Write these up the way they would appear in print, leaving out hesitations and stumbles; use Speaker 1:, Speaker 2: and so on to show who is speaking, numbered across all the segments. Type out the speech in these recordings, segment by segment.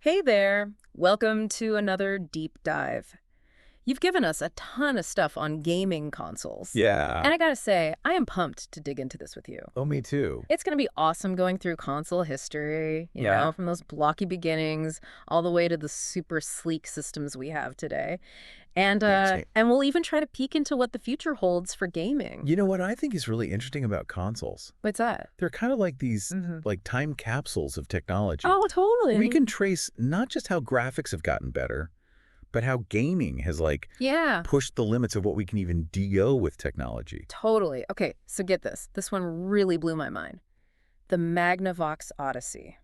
Speaker 1: Hey there! Welcome to another deep dive. You've given us a ton of stuff on gaming consoles.
Speaker 2: Yeah.
Speaker 1: And I gotta say, I am pumped to dig into this with you.
Speaker 2: Oh, me too.
Speaker 1: It's gonna be awesome going through console history,
Speaker 2: Yeah.
Speaker 1: from those blocky beginnings all the way to the super sleek systems we have today. And
Speaker 2: Yeah,
Speaker 1: uh,
Speaker 2: same.
Speaker 1: and we'll even try to peek into what the future holds for gaming.
Speaker 2: You know what I think is really interesting about consoles?
Speaker 1: What's that?
Speaker 2: They're kind of like these
Speaker 1: hmm
Speaker 2: time capsules of technology.
Speaker 1: Oh,
Speaker 2: We
Speaker 1: totally.
Speaker 2: can trace not just how graphics have gotten better, but how gaming has
Speaker 1: Yeah.
Speaker 2: pushed the limits of what we can even do with technology.
Speaker 1: Totally. Okay, so get this. This one really blew my mind. The Magnavox Odyssey.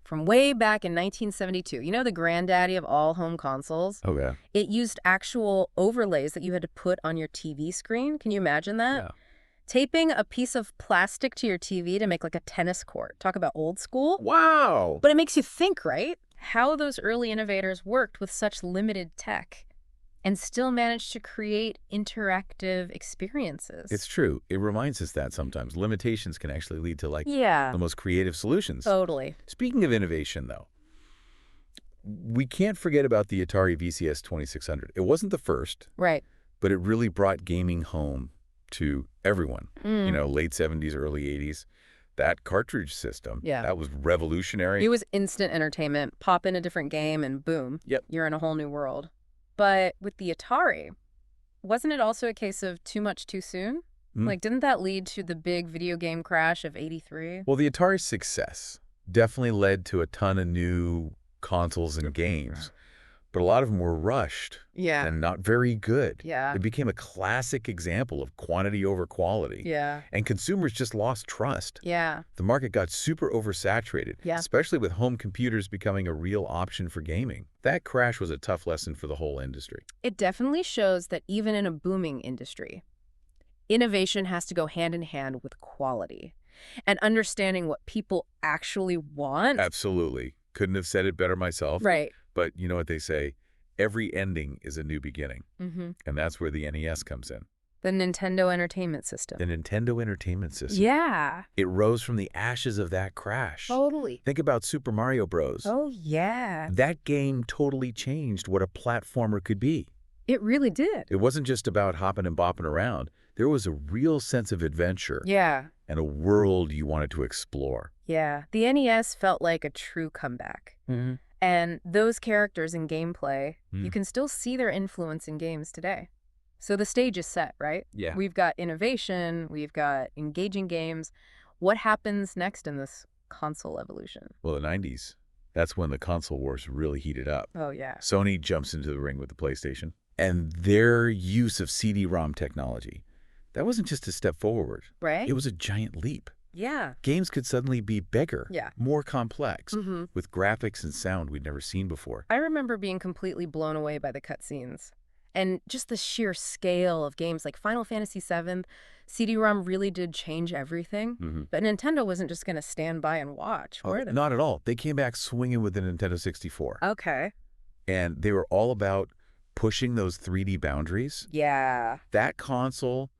Speaker 1: From way back in 1972. You know, the granddaddy of all home consoles?
Speaker 2: Okay.
Speaker 1: It used actual overlays that you had to put on your TV screen. Can you imagine that?
Speaker 2: Yeah.
Speaker 1: Taping a piece of plastic to your TV to make like a tennis court. Talk about old school.
Speaker 2: Wow.
Speaker 1: But it makes you think, right? How those early innovators worked with such limited tech and still managed to create interactive experiences.
Speaker 2: It's true. It reminds us that sometimes limitations can actually lead to
Speaker 1: Yeah,
Speaker 2: the most creative solutions.
Speaker 1: totally.
Speaker 2: Speaking of innovation, though, we can't forget about the Atari VCS 2600. It wasn't the first,
Speaker 1: Right.
Speaker 2: but it really brought gaming home to everyone.
Speaker 1: Mm.
Speaker 2: Late 70s, early 80s. That cartridge system,
Speaker 1: Yeah.
Speaker 2: that was revolutionary.
Speaker 1: It was instant entertainment. Pop in a different game and boom,
Speaker 2: Yep.
Speaker 1: you're in a whole new world. But with the Atari, wasn't it also a case of too much too soon?
Speaker 2: Mm.
Speaker 1: Like, didn't that lead to the big video game crash of '83?
Speaker 2: Well, the Atari's success definitely led to a ton of new consoles and games, but a lot of them were rushed
Speaker 1: Yeah.
Speaker 2: and not very good.
Speaker 1: Yeah.
Speaker 2: It became a classic example of quantity over quality,
Speaker 1: Yeah.
Speaker 2: and consumers just lost trust.
Speaker 1: Yeah.
Speaker 2: The market got super oversaturated,
Speaker 1: Yeah.
Speaker 2: especially with home computers becoming a real option for gaming. That crash was a tough lesson for the whole industry.
Speaker 1: It definitely shows that even in a booming industry, innovation has to go hand in hand with quality and understanding what people actually want.
Speaker 2: Absolutely. Couldn't have said it better myself.
Speaker 1: Right.
Speaker 2: But you know what they say? Every ending is a new beginning.
Speaker 1: Mm-hmm.
Speaker 2: And that's where the NES comes in.
Speaker 1: The Nintendo Entertainment System.
Speaker 2: The Nintendo Entertainment System.
Speaker 1: Yeah.
Speaker 2: It rose from the ashes of that crash.
Speaker 1: Totally.
Speaker 2: Think about Super Mario Bros.
Speaker 1: Oh, yeah.
Speaker 2: That game totally changed what a platformer could be.
Speaker 1: It really did.
Speaker 2: It wasn't just about hopping and bopping around. There was a real sense of adventure
Speaker 1: Yeah.
Speaker 2: and a world you wanted to explore.
Speaker 1: Yeah. The NES felt like a true comeback.
Speaker 2: Mm-hmm.
Speaker 1: And those characters in gameplay,
Speaker 2: Mm.
Speaker 1: you can still see their influence in games today. So the stage is set, right?
Speaker 2: Yeah.
Speaker 1: We've got innovation, we've got engaging games. What happens next in this console evolution?
Speaker 2: Well, the 90s, that's when the console wars really heated up.
Speaker 1: Oh, yeah.
Speaker 2: Sony jumps into the ring with the PlayStation, and their use of CD-ROM technology, that wasn't just a step forward.
Speaker 1: Right?
Speaker 2: It was a giant leap.
Speaker 1: Yeah.
Speaker 2: Games could suddenly be bigger,
Speaker 1: Yeah.
Speaker 2: more complex,
Speaker 1: Mm-hmm.
Speaker 2: with graphics and sound we'd never seen before.
Speaker 1: I remember being completely blown away by the cutscenes. And just the sheer scale of games like Final Fantasy VII, CD-ROM really did change everything.
Speaker 2: Mm-hmm.
Speaker 1: But Nintendo wasn't just going to stand by and watch, were they?
Speaker 2: Not at all. They came back swinging with the Nintendo 64.
Speaker 1: Okay.
Speaker 2: And they were all about pushing those 3D boundaries.
Speaker 1: Yeah.
Speaker 2: That console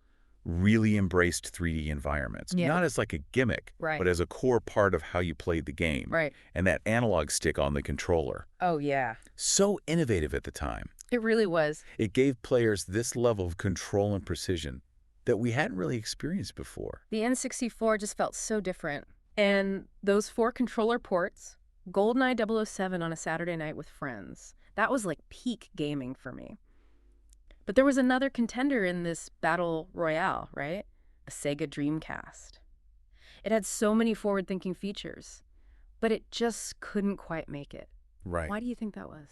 Speaker 2: really embraced 3D environments,
Speaker 1: Yeah.
Speaker 2: not as like a gimmick,
Speaker 1: Right.
Speaker 2: but as a core part of how you played the game.
Speaker 1: Right.
Speaker 2: And that analog stick on the controller.
Speaker 1: Oh, yeah.
Speaker 2: So innovative at the time.
Speaker 1: It really was.
Speaker 2: It gave players this level of control and precision that we hadn't really experienced before.
Speaker 1: The N64 just felt so different. And those 4 controller ports, GoldenEye 007 on a Saturday night with friends, that was like peak gaming for me. But there was another contender in this battle royale, right? The Sega Dreamcast. It had so many forward-thinking features, but it just couldn't quite make it.
Speaker 2: Right.
Speaker 1: Why do you think that was?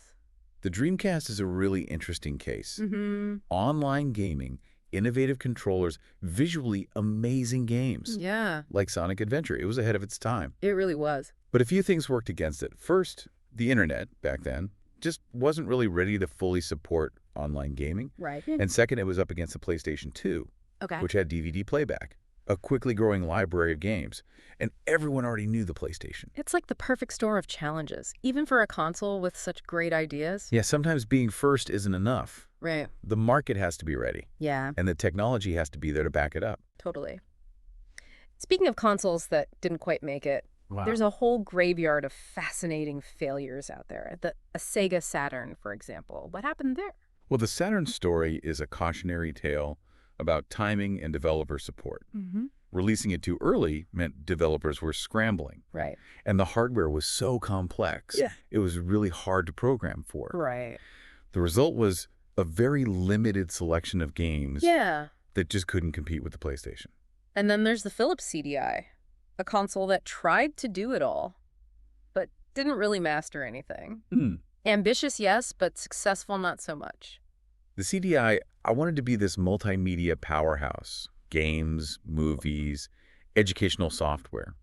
Speaker 2: The Dreamcast is a really interesting case.
Speaker 1: Mm-hmm.
Speaker 2: Online gaming, innovative controllers, visually amazing games.
Speaker 1: Yeah,
Speaker 2: Like Sonic Adventure. It was ahead of its time.
Speaker 1: it really was.
Speaker 2: But a few things worked against it. First, the internet back then just wasn't really ready to fully support online gaming.
Speaker 1: Right.
Speaker 2: And second, it was up against the PlayStation 2,
Speaker 1: Okay.
Speaker 2: which had DVD playback, a quickly growing library of games. And everyone already knew the PlayStation.
Speaker 1: It's like the perfect store of challenges, even for a console with such great ideas.
Speaker 2: Yeah, sometimes being first isn't enough.
Speaker 1: Right.
Speaker 2: The market has to be ready,
Speaker 1: Yeah,
Speaker 2: and the technology has to be there to back it up.
Speaker 1: totally. Speaking of consoles that didn't quite make it,
Speaker 2: Wow.
Speaker 1: There's a whole graveyard of fascinating failures out there. A Sega Saturn, for example. What happened there?
Speaker 2: Well, the Saturn story is a cautionary tale about timing and developer support.
Speaker 1: Mm-hmm.
Speaker 2: Releasing it too early meant developers were scrambling.
Speaker 1: Right.
Speaker 2: And the hardware was so complex,
Speaker 1: Yeah.
Speaker 2: it was really hard to program for.
Speaker 1: Right.
Speaker 2: The result was a very limited selection of games
Speaker 1: Yeah.
Speaker 2: that just couldn't compete with the PlayStation.
Speaker 1: And then there's the Philips CDI, a console that tried to do it all, but didn't really master anything. Ambitious, yes, but successful not so much.
Speaker 2: The CDI, I wanted to be this multimedia powerhouse. Games, movies, educational software.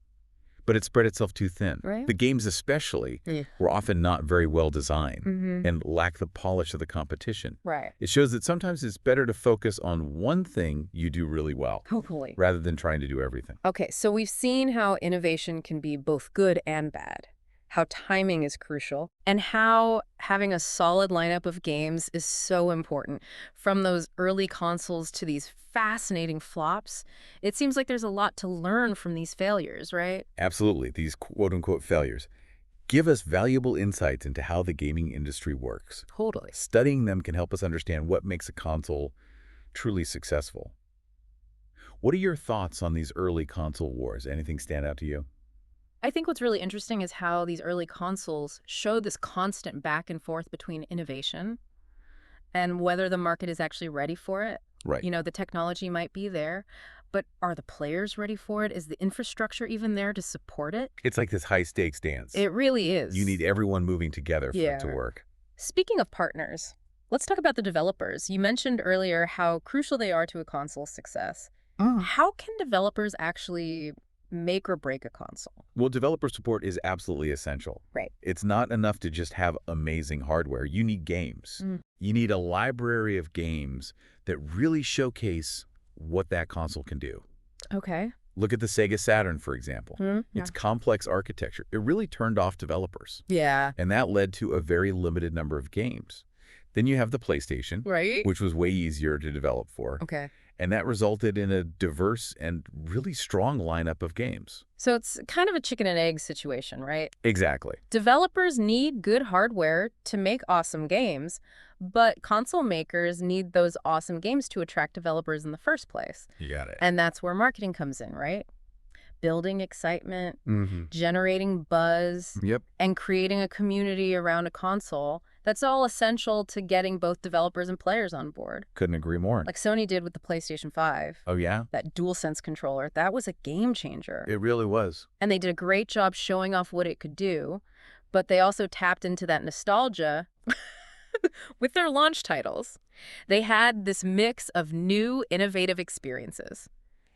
Speaker 2: But it spread itself too thin.
Speaker 1: Right.
Speaker 2: The games especially were often not very well designed and lacked the polish of the competition.
Speaker 1: Right.
Speaker 2: It shows that sometimes it's better to focus on one thing you do really well
Speaker 1: Totally.
Speaker 2: rather than trying to do everything.
Speaker 1: Okay, so we've seen how innovation can be both good and bad, how timing is crucial, and how having a solid lineup of games is so important. From those early consoles to these fascinating flops, it seems like there's a lot to learn from these failures, right?
Speaker 2: Absolutely. These quote-unquote failures give us valuable insights into how the gaming industry works.
Speaker 1: Totally.
Speaker 2: Studying them can help us understand what makes a console truly successful. What are your thoughts on these early console wars? Anything stand out to you?
Speaker 1: I think what's really interesting is how these early consoles show this constant back and forth between innovation and whether the market is actually ready for it.
Speaker 2: Right.
Speaker 1: You know, the technology might be there, but are the players ready for it? Is the infrastructure even there to support it?
Speaker 2: It's like this high-stakes dance.
Speaker 1: It really is.
Speaker 2: You need everyone moving together for it to work.
Speaker 1: Speaking of partners, let's talk about the developers. You mentioned earlier how crucial they are to a console's success. How can developers actually make or break a console?
Speaker 2: Well, developer support is absolutely essential.
Speaker 1: Right.
Speaker 2: It's not enough to just have amazing hardware. You need games. You need a library of games that really showcase what that console can do.
Speaker 1: Okay.
Speaker 2: Look at the Sega Saturn, for example. Its complex architecture, it really turned off developers.
Speaker 1: Yeah.
Speaker 2: And that led to a very limited number of games. Then you have the PlayStation,
Speaker 1: Right.
Speaker 2: which was way easier to develop for.
Speaker 1: Okay.
Speaker 2: And that resulted in a diverse and really strong lineup of games.
Speaker 1: So it's kind of a chicken and egg situation, right?
Speaker 2: Exactly.
Speaker 1: Developers need good hardware to make awesome games, but console makers need those awesome games to attract developers in the first place.
Speaker 2: You got it.
Speaker 1: And that's where marketing comes in, right? Building excitement, generating buzz, and creating a community around a console. That's all essential to getting both developers and players on board.
Speaker 2: Couldn't agree more.
Speaker 1: Like Sony did with the PlayStation 5.
Speaker 2: Oh, yeah?
Speaker 1: That DualSense controller, that was a game changer.
Speaker 2: It really was.
Speaker 1: And they did a great job showing off what it could do, but they also tapped into that nostalgia with their launch titles. They had this mix of new, innovative experiences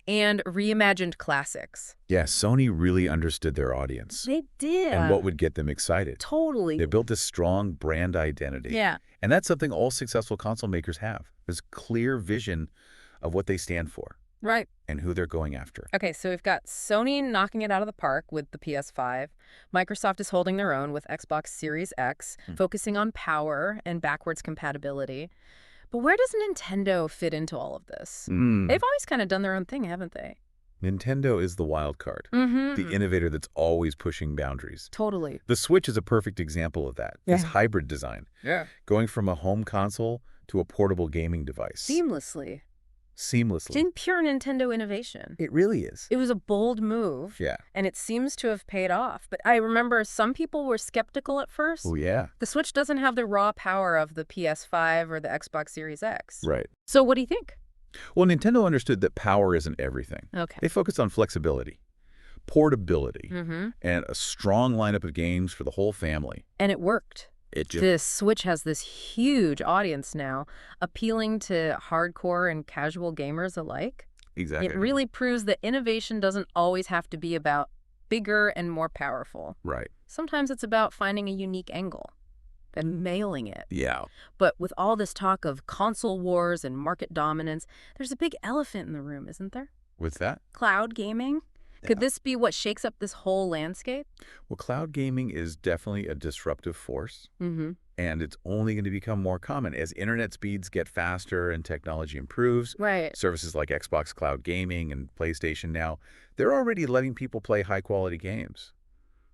Speaker 1: and reimagined classics.
Speaker 2: Yeah, Sony really understood their audience.
Speaker 1: They did.
Speaker 2: And what would get them excited.
Speaker 1: Totally.
Speaker 2: They built this strong brand identity.
Speaker 1: Yeah.
Speaker 2: And that's something all successful console makers have. This clear vision of what they stand for.
Speaker 1: Right.
Speaker 2: And who they're going after.
Speaker 1: Okay, so we've got Sony knocking it out of the park with the PS5. Microsoft is holding their own with Xbox Series X, focusing on power and backwards compatibility. But where does Nintendo fit into all of this? They've always kind of done their own thing, haven't they?
Speaker 2: Nintendo is the wild card. The innovator that's always pushing boundaries.
Speaker 1: Totally.
Speaker 2: The Switch is a perfect example of that. This hybrid design. Going from a home console to a portable gaming device.
Speaker 1: Seamlessly.
Speaker 2: Seamlessly.
Speaker 1: In pure Nintendo innovation.
Speaker 2: It really is.
Speaker 1: It was a bold move.
Speaker 2: Yeah.
Speaker 1: And it seems to have paid off. But I remember some people were skeptical at first.
Speaker 2: Oh, yeah.
Speaker 1: The Switch doesn't have the raw power of the PS5 or the Xbox Series X.
Speaker 2: Right.
Speaker 1: So what do you think?
Speaker 2: Well, Nintendo understood that power isn't everything.
Speaker 1: Okay.
Speaker 2: They focused on flexibility, portability, and a strong lineup of games for the whole family.
Speaker 1: And it worked. This Switch has this huge audience now, appealing to hardcore and casual gamers alike.
Speaker 2: Exactly.
Speaker 1: It really proves that innovation doesn't always have to be about bigger and more powerful.
Speaker 2: Right.
Speaker 1: Sometimes it's about finding a unique angle and mailing it.
Speaker 2: Yeah.
Speaker 1: But with all this talk of console wars and market dominance, there's a big elephant in the room, isn't there?
Speaker 2: What's that?
Speaker 1: Cloud gaming. Could this be what shakes up this whole landscape?
Speaker 2: Well, cloud gaming is definitely a disruptive force, and it's only going to become more common as internet speeds get faster and technology improves.
Speaker 1: Right.
Speaker 2: Services like Xbox Cloud Gaming and PlayStation now, they're already letting people play high-quality games.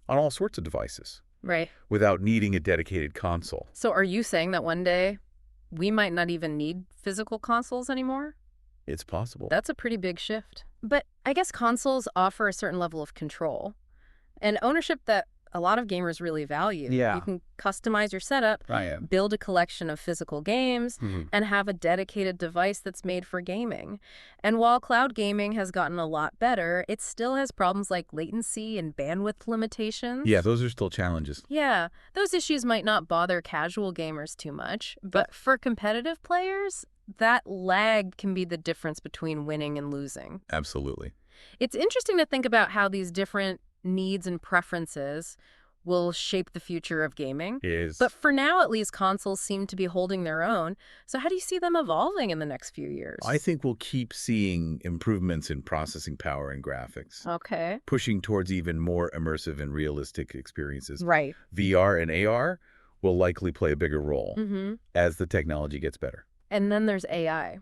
Speaker 2: on all sorts of devices
Speaker 1: Right.
Speaker 2: without needing a dedicated console.
Speaker 1: So are you saying that one day we might not even need physical consoles anymore?
Speaker 2: It's possible.
Speaker 1: That's a pretty big shift. But I guess consoles offer a certain level of control and ownership that a lot of gamers really value.
Speaker 2: Yeah.
Speaker 1: You can customize your setup,
Speaker 2: Right.
Speaker 1: build a collection of physical games,
Speaker 2: Mhm.
Speaker 1: and have a dedicated device that's made for gaming. And while cloud gaming has gotten a lot better, it still has problems like latency and bandwidth limitations.
Speaker 2: Yeah, those are still challenges.
Speaker 1: Yeah, those issues might not bother casual gamers too much, but for competitive players, that lag can be the difference between winning and losing.
Speaker 2: Absolutely.
Speaker 1: It's interesting to think about how these different needs and preferences will shape the future of gaming.
Speaker 2: It is.
Speaker 1: But for now, at least, consoles seem to be holding their own. So how do you see them evolving in the next few years?
Speaker 2: I think we'll keep seeing improvements in processing power and graphics,
Speaker 1: Okay.
Speaker 2: pushing towards even more immersive and realistic experiences.
Speaker 1: Right.
Speaker 2: VR and AR will likely play a bigger role
Speaker 1: Mm-hmm.
Speaker 2: as the technology gets better.
Speaker 1: And then there's AI.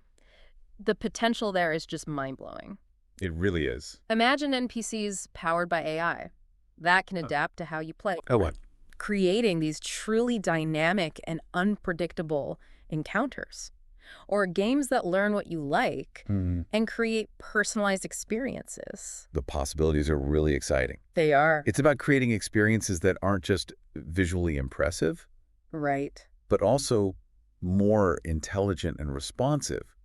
Speaker 1: The potential there is just mind-blowing.
Speaker 2: It really is.
Speaker 1: Imagine NPCs powered by AI. That can adapt to how you play,
Speaker 2: Oh, what?
Speaker 1: creating these truly dynamic and unpredictable encounters. Or games that learn what you like and create personalized experiences.
Speaker 2: The possibilities are really exciting.
Speaker 1: They are.
Speaker 2: It's about creating experiences that aren't just visually impressive,
Speaker 1: Right.
Speaker 2: but also more intelligent and responsive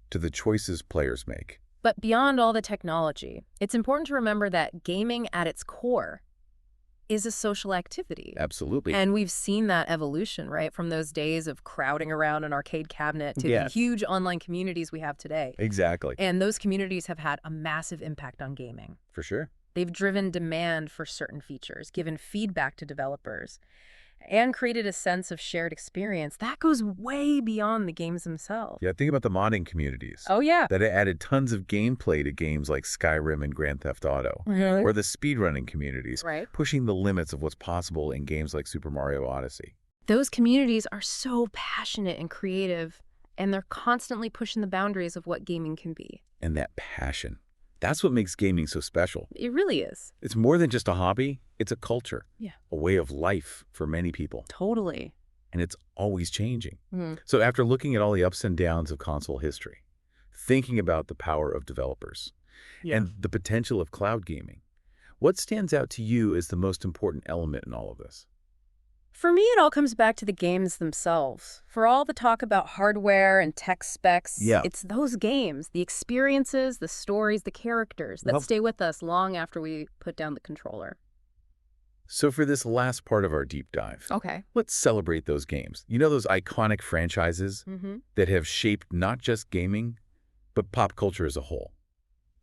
Speaker 2: to the choices players make.
Speaker 1: But beyond all the technology, it's important to remember that gaming at its core is a social activity.
Speaker 2: Absolutely.
Speaker 1: And we've seen that evolution, right? From those days of crowding around an arcade cabinet to the huge online communities we have today.
Speaker 2: Exactly.
Speaker 1: And those communities have had a massive impact on gaming.
Speaker 2: For sure.
Speaker 1: They've driven demand for certain features, given feedback to developers, and created a sense of shared experience that goes way beyond the games themselves.
Speaker 2: Yeah, think about the modding communities.
Speaker 1: Oh, yeah.
Speaker 2: That added tons of gameplay to games like Skyrim and Grand Theft Auto.
Speaker 1: Really?
Speaker 2: Or the speedrunning communities,
Speaker 1: Right.
Speaker 2: pushing the limits of what's possible in games like Super Mario Odyssey.
Speaker 1: Those communities are so passionate and creative, and they're constantly pushing the boundaries of what gaming can be.
Speaker 2: And that passion, that's what makes gaming so special.
Speaker 1: It really is.
Speaker 2: It's more than just a hobby, it's a culture.
Speaker 1: Yeah.
Speaker 2: A way of life for many people.
Speaker 1: Totally.
Speaker 2: And it's always changing.
Speaker 1: Mm.
Speaker 2: So after looking at all the ups and downs of console history, thinking about the power of developers, and the potential of cloud gaming, what stands out to you as the most important element in all of this?
Speaker 1: For me, it all comes back to the games themselves. For all the talk about hardware and tech specs, it's those games, the experiences, the stories, the characters that stay with us long after we put down the controller.
Speaker 2: So for this last part of our deep dive,
Speaker 1: Okay.
Speaker 2: let's celebrate those games. You know, those iconic franchises that have shaped not just gaming, but pop culture as a whole.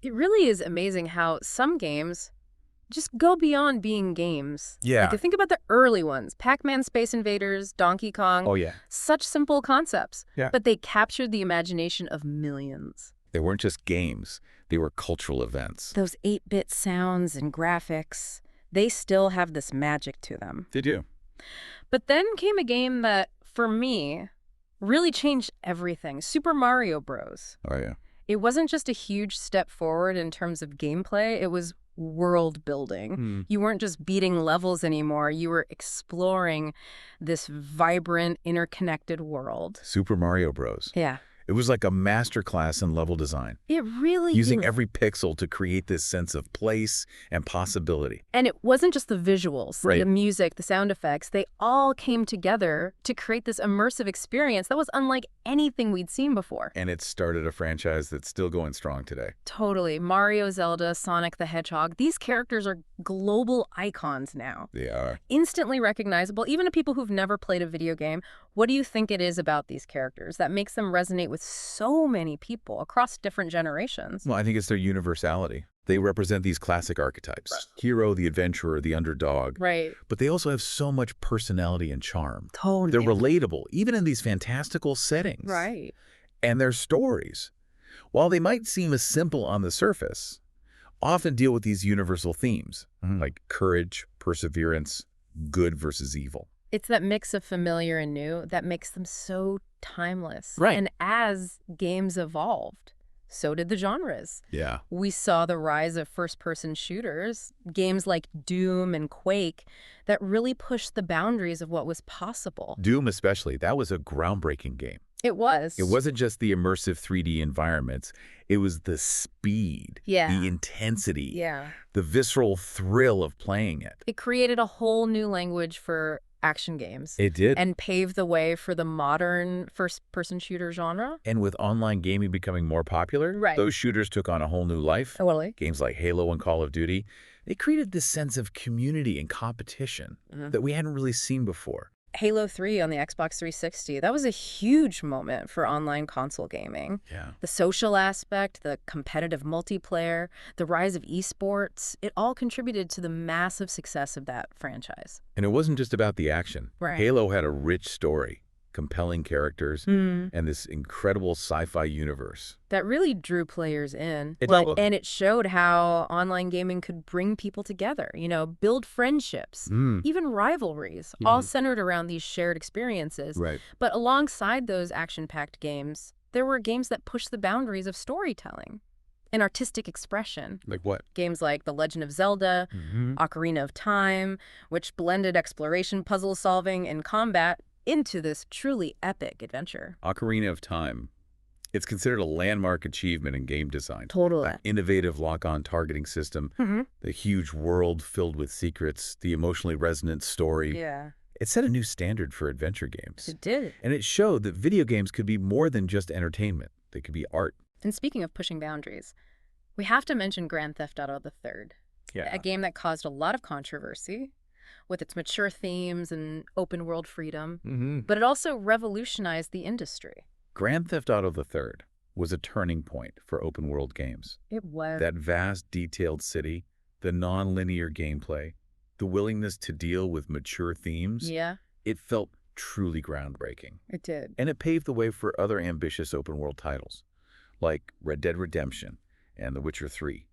Speaker 1: It really is amazing how some games just go beyond being games.
Speaker 2: Yeah.
Speaker 1: Like, think about the early ones. Pac-Man, Space Invaders, Donkey Kong.
Speaker 2: Oh, yeah.
Speaker 1: Such simple concepts.
Speaker 2: Yeah.
Speaker 1: But they captured the imagination of millions.
Speaker 2: They weren't just games. They were cultural events.
Speaker 1: Those 8-bit sounds and graphics, they still have this magic to them.
Speaker 2: They do.
Speaker 1: But then came a game that, for me, really changed everything. Super Mario Bros.
Speaker 2: Oh, yeah.
Speaker 1: It wasn't just a huge step forward in terms of gameplay. It was world building. You weren't just beating levels anymore. You were exploring this vibrant, interconnected world.
Speaker 2: Super Mario Bros.
Speaker 1: Yeah.
Speaker 2: It was like a masterclass in level design,
Speaker 1: It really
Speaker 2: using
Speaker 1: is.
Speaker 2: every pixel to create this sense of place and possibility.
Speaker 1: And it wasn't just the visuals,
Speaker 2: Right.
Speaker 1: the music, the sound effects. They all came together to create this immersive experience that was unlike anything we'd seen before.
Speaker 2: And it started a franchise that's still going strong today.
Speaker 1: Totally. Mario, Zelda, Sonic the Hedgehog, these characters are global icons now.
Speaker 2: They are.
Speaker 1: Instantly recognizable, even to people who've never played a video game. What do you think it is about these characters that makes them resonate with so many people across different generations?
Speaker 2: Well, I think it's their universality. They represent these classic archetypes. Hero, the adventurer, the underdog.
Speaker 1: Right.
Speaker 2: But they also have so much personality and charm.
Speaker 1: Totally.
Speaker 2: They're relatable, even in these fantastical settings.
Speaker 1: Right.
Speaker 2: And their stories, while they might seem as simple on the surface, often deal with these universal themes, like courage, perseverance, good versus evil.
Speaker 1: It's that mix of familiar and new that makes them so timeless.
Speaker 2: Right.
Speaker 1: And as games evolved, so did the genres.
Speaker 2: Yeah.
Speaker 1: We saw the rise of first-person shooters, games like Doom and Quake, that really pushed the boundaries of what was possible.
Speaker 2: Doom especially, that was a groundbreaking game.
Speaker 1: It was.
Speaker 2: It wasn't just the immersive 3D environments. It was the speed,
Speaker 1: Yeah.
Speaker 2: the intensity,
Speaker 1: Yeah.
Speaker 2: the visceral thrill of playing it.
Speaker 1: It created a whole new language for action games.
Speaker 2: It did.
Speaker 1: And paved the way for the modern first-person shooter genre.
Speaker 2: And with online gaming becoming more popular,
Speaker 1: Right.
Speaker 2: those shooters took on a whole new life.
Speaker 1: Totally.
Speaker 2: Games like Halo and Call of Duty, they created this sense of community and competition that we hadn't really seen before.
Speaker 1: Halo 3 on the Xbox 360, that was a huge moment for online console gaming.
Speaker 2: Yeah.
Speaker 1: The social aspect, the competitive multiplayer, the rise of esports, it all contributed to the massive success of that franchise.
Speaker 2: And it wasn't just about the action.
Speaker 1: Right.
Speaker 2: Halo had a rich story, compelling characters,
Speaker 1: Mm.
Speaker 2: and this incredible sci-fi universe.
Speaker 1: That really drew players in.
Speaker 2: It
Speaker 1: Well,
Speaker 2: did.
Speaker 1: and it showed how online gaming could bring people together, build friendships, even rivalries, all centered around these shared experiences.
Speaker 2: Right.
Speaker 1: But alongside those action-packed games, there were games that pushed the boundaries of storytelling and artistic expression.
Speaker 2: Like what?
Speaker 1: Games like The Legend of Zelda, Ocarina of Time, which blended exploration, puzzle solving, and combat into this truly epic adventure.
Speaker 2: Ocarina of Time. It's considered a landmark achievement in game design.
Speaker 1: Totally.
Speaker 2: That innovative lock-on targeting system, the huge world filled with secrets, the emotionally resonant story.
Speaker 1: Yeah,
Speaker 2: It set a new standard for adventure games.
Speaker 1: it did.
Speaker 2: And it showed that video games could be more than just entertainment. They could be art.
Speaker 1: And speaking of pushing boundaries, we have to mention Grand Theft Auto III, a game that caused a lot of controversy with its mature themes and open-world freedom, but it also revolutionized the industry.
Speaker 2: Grand Theft Auto III was a turning point for open-world games.
Speaker 1: It was.
Speaker 2: That vast, detailed city, the non-linear gameplay, the willingness to deal with mature themes,
Speaker 1: Yeah,
Speaker 2: it felt truly groundbreaking.
Speaker 1: it did.
Speaker 2: And it paved the way for other ambitious open-world titles, like Red Dead Redemption and The Witcher 3,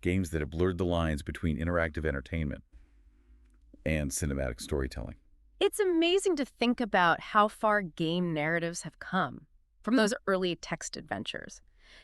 Speaker 2: games that have blurred the lines between interactive entertainment and cinematic storytelling.
Speaker 1: It's amazing to think about how far game narratives have come, from those early text adventures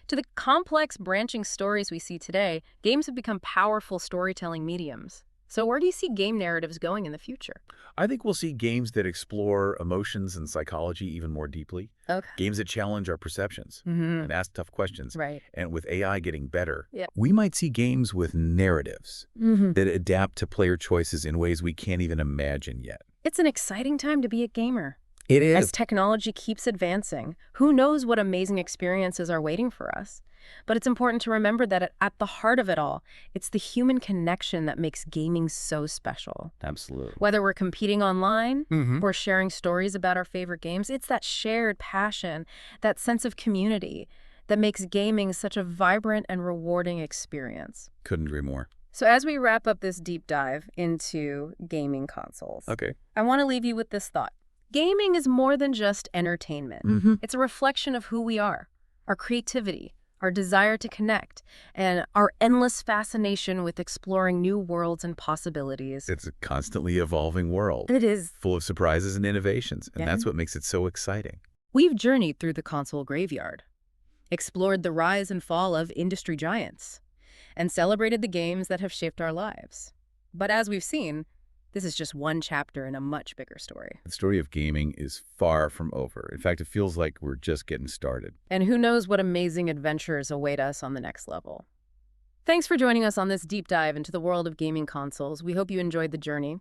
Speaker 1: to the complex branching stories we see today. Games have become powerful storytelling mediums. So where do you see game narratives going in the future?
Speaker 2: I think we'll see games that explore emotions and psychology even more deeply,
Speaker 1: Okay.
Speaker 2: games that challenge our perceptions and ask tough questions.
Speaker 1: Right.
Speaker 2: And with AI getting better,
Speaker 1: Yeah.
Speaker 2: we might see games with narratives that adapt to player choices in ways we can't even imagine yet.
Speaker 1: It's an exciting time to be a gamer.
Speaker 2: It
Speaker 1: As technology keeps advancing, who knows what amazing experiences are waiting for us? But it's important to remember that at the heart of it all, it's the human connection that makes gaming so special.
Speaker 2: Absolutely.
Speaker 1: Whether we're competing online or sharing stories about our favorite games, it's that shared passion, that sense of community that makes gaming such a vibrant and rewarding experience.
Speaker 2: Couldn't agree more.
Speaker 1: So as we wrap up this deep dive into gaming consoles,
Speaker 2: Okay.
Speaker 1: I want to leave you with this thought. Gaming is more than just entertainment. It's a reflection of who we are, our creativity, our desire to connect, and our endless fascination with exploring new worlds and possibilities.
Speaker 2: It's a constantly evolving world,
Speaker 1: It is.
Speaker 2: full of surprises and innovations, and
Speaker 1: Yeah.
Speaker 2: that's what makes it so exciting.
Speaker 1: We've journeyed through the console graveyard, explored the rise and fall of industry giants, and celebrated the games that have shaped our lives. But as we've seen, this is just one chapter in a much bigger story.
Speaker 2: The story of gaming is far from over. In fact, it feels like we're just getting started.
Speaker 1: And who knows what amazing adventures await us on the next level. Thanks for joining us on this deep dive into the world of gaming consoles. We hope you enjoyed the journey.